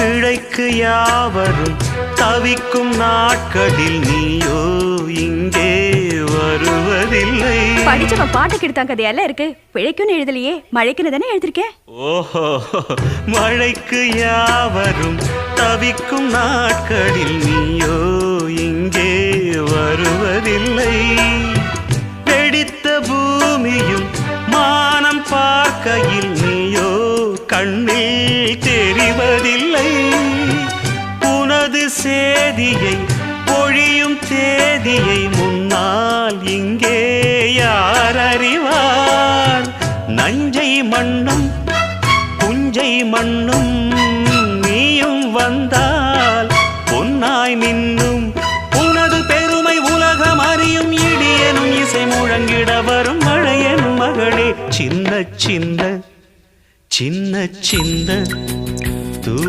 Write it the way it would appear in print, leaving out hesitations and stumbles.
பிழைக்கு யாவரும் தவிக்கும் நாட்களில் நீயோ இங்கே வருவதில்லை. படிச்சவன் பாட்டுக்கு எடுத்தாங்க கதையெல்லாம் இருக்கு. பிழைக்குன்னு எழுதலையே, மழைக்குன்னு தானே எழுதிருக்கேன். ஓஹோ, மழைக்கு யாவரும் தவிக்கும் நாட்களில் நீயோ இங்கே வருவதில்லை. வெடித்த பூமியும் மானம் பார்க்கையில் நீயோ கண்ணில் தெரிவதில்லை. உனது சேதியை பொழியும் தேதியை முன்னால் இங்கே யார் அறிவார்? நஞ்சை மண்ணும் புஞ்சை மண்ணும் நீயும் வந்தால் பொன்னாய் மின்னும். உனது பெருமை உலகம் அறியும். இடியனும் இசை முழங்கிட வரும் மழையனும் மகளே. சின்ன சின்ன சின்ன சின்ன